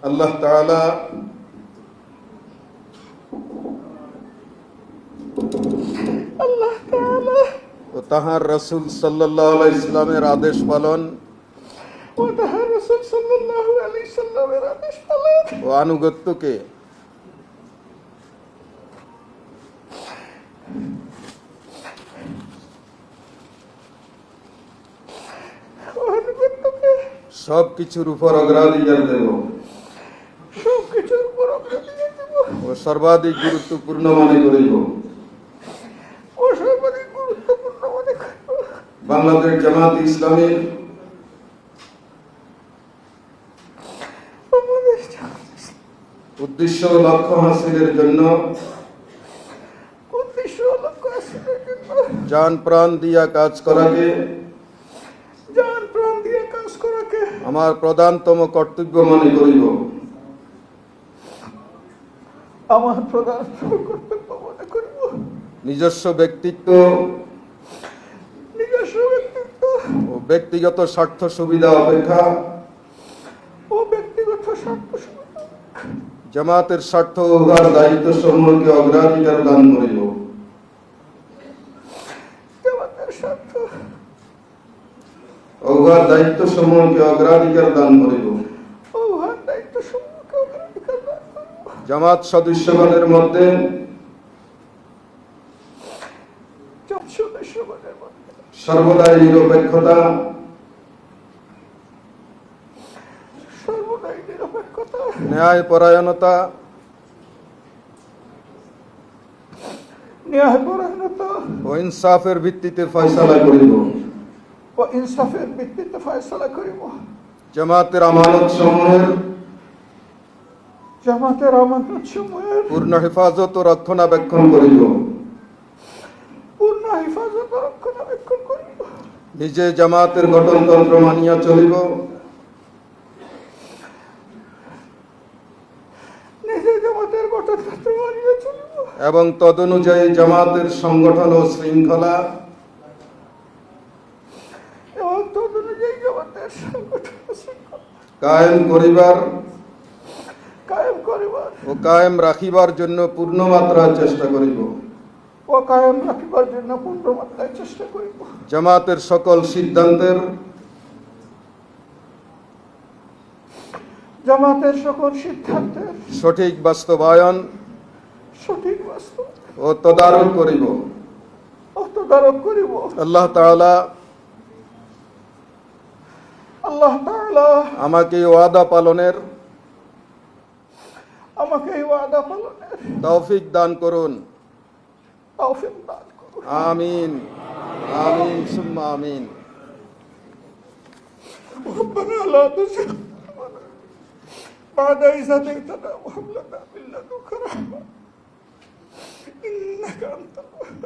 আল্লাহ তাআলা ও তাহার রাসূল সাল্লাল্লাহু আলাইহি সাল্লামের আদেশ পালন ও আনুগত্যকে সবকিছুর উপর অগ্রাধিকার দেব ও সর্বাধিক গুরুত্বপূর্ণ মনে করিব। বাংলাদেশ জামাত ইসলামীর উদ্দেশ্য ও লক্ষ্য হাসিলের জন্য জান প্রাণ দিয়া কাজ করাকে আমার প্রধানতম কর্তব্য মনে করিব। নিজস্ব ব্যক্তিত্ব ও ব্যক্তিগত স্বার্থ সুবিধা অপেক্ষা জামাতের স্বার্থ ও উহার দায়িত্ব সমূহকে অগ্রাধিকার দান করিব। উহার দায়িত্ব সমূহকে অগ্রাধিকার দান করিব। জামাত সদস্যগণের মধ্যে সর্বদাই নিরপেক্ষতা ন্যায় পরায়ণতা ও ইনসাফের ভিত্তিতে ফয়সালা করিব। জামাতের আমানত সমূহের পূর্ণ হেফাজত ও রক্ষণাবেক্ষণ করিব। নিজে জামাতের গঠনতন্ত্র মানিয়া চলিব এবং তদনুযায়ী জামাতের সংগঠন ও শৃঙ্খলা কায়েম করিবার ও কায়েম রাখিবার জন্য পূর্ণ মাত্রায় চেষ্টা করিব। জামাতের সকল সিদ্ধান্তের সঠিক বাস্তবায়ন ও তদারক করিব। আল্লাহ তাআলা আমাকে ওয়াদা পালনের তৌফিক দান করুন। আমিন আমিন সুম্মা আমিন। ربنا لا تزغ بعد إذ هديتنا وهب لنا من لدنك رحمة إنك أنت الوهاب